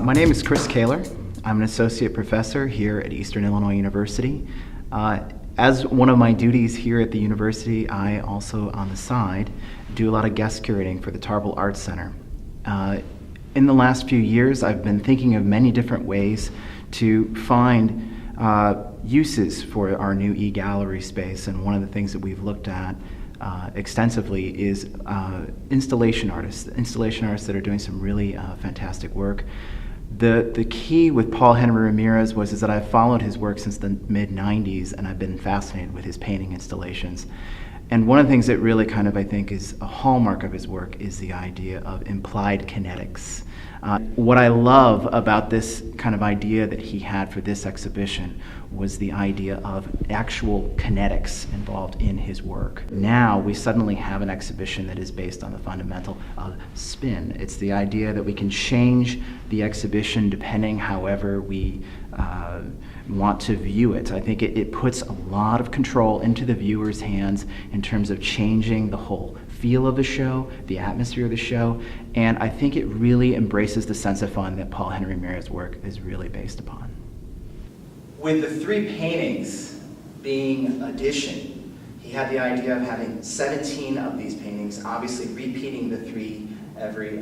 My name is Chris Kahler. I'm an associate professor here at Eastern Illinois University. As one of my duties here at the university, I also, on the side, do a lot of guest curating for the Tarbell Arts Center. In the last few years, I've been thinking of many different ways to find uses for our new e-gallery space, and one of the things that we've looked at extensively is installation artists that are doing some really fantastic work. The key with Paul Henry Ramirez is that I've followed his work since the mid-90s, and I've been fascinated with his painting installations. And one of the things that really I think is a hallmark of his work is the idea of implied kinetics. What I love about this kind of idea that he had for this exhibition was the idea of actual kinetics involved in his work. Now we suddenly have an exhibition that is based on the fundamental of spin. It's the idea that we can change the exhibition depending however we want to view it. I think it puts a lot of control into the viewer's hands in terms of changing the whole feel of the show, the atmosphere of the show, and I think it really embraces the sense of fun that Paul Henry Ramirez's work is really based upon. With the three paintings being addition, he had the idea of having 17 of these paintings, obviously repeating the three every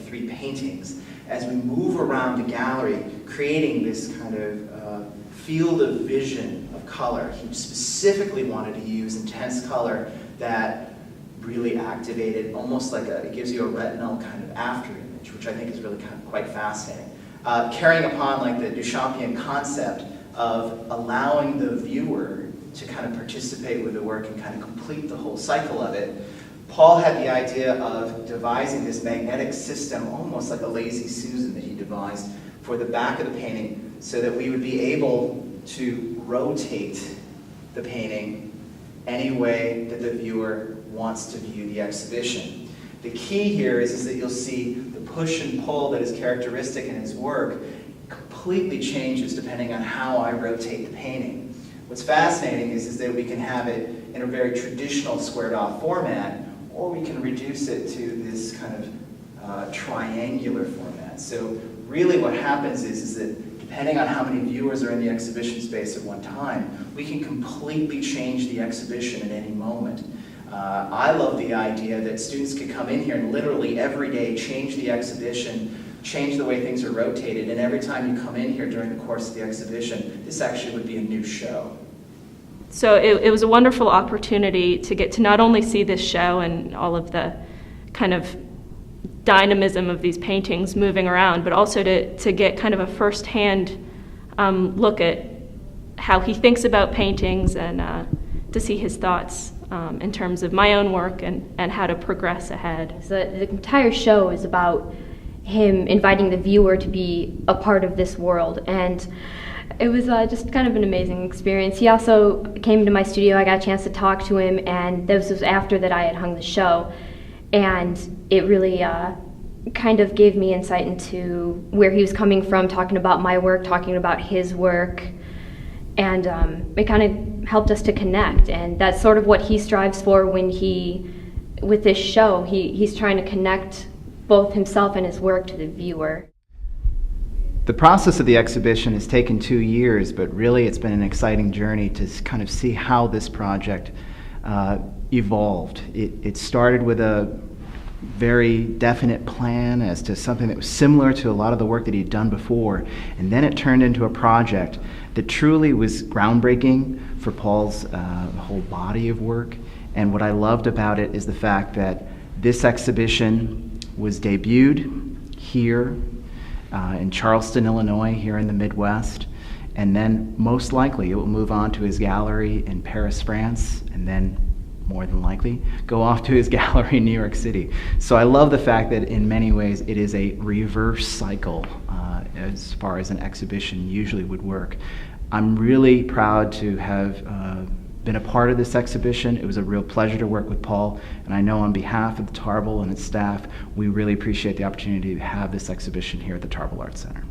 three paintings. As we move around the gallery, creating this kind of field of vision of color. He specifically wanted to use intense color that really activated, almost like it gives you a retinal kind of after image, which I think is really quite fascinating. Carrying upon like the Duchampian concept of allowing the viewer to kind of participate with the work and kind of complete the whole cycle of it. Paul had the idea of devising this magnetic system, almost like a lazy Susan that he devised for the back of the painting, so that we would be able to rotate the painting any way that the viewer wants to view the exhibition. The key here is that you'll see the push and pull that is characteristic in his work completely changes depending on how I rotate the painting. What's fascinating is that we can have it in a very traditional squared off format, or we can reduce it to this kind of triangular format. So really what happens is that depending on how many viewers are in the exhibition space at one time, we can completely change the exhibition at any moment. I love the idea that students could come in here and literally every day change the exhibition, change the way things are rotated, and every time you come in here during the course of the exhibition, this actually would be a new show. So it was a wonderful opportunity to get to not only see this show and all of the kind of dynamism of these paintings moving around, but also to get kind of a first-hand look at how he thinks about paintings and to see his thoughts in terms of my own work and how to progress ahead. So the entire show is about him inviting the viewer to be a part of this world, and it was just kind of an amazing experience. He also came to my studio. I got a chance to talk to him, and this was after that I had hung the show, and it really kind of gave me insight into where he was coming from, talking about my work, talking about his work, and it kind of helped us to connect, and that's sort of what he strives for when with this show, he's trying to connect both himself and his work to the viewer. The process of the exhibition has taken 2 years, but really it's been an exciting journey to kind of see how this project evolved. It started with a very definite plan as to something that was similar to a lot of the work that he'd done before, and then it turned into a project that truly was groundbreaking for Paul's whole body of work. And what I loved about it is the fact that this exhibition was debuted here in Charleston, Illinois, here in the Midwest, and then most likely it will move on to his gallery in Paris, France, and then more than likely go off to his gallery in New York City. So I love the fact that in many ways it is a reverse cycle as far as an exhibition usually would work. I'm really proud to have been a part of this exhibition. It was a real pleasure to work with Paul, and I know on behalf of the Tarbell and its staff, we really appreciate the opportunity to have this exhibition here at the Tarbell Arts Center.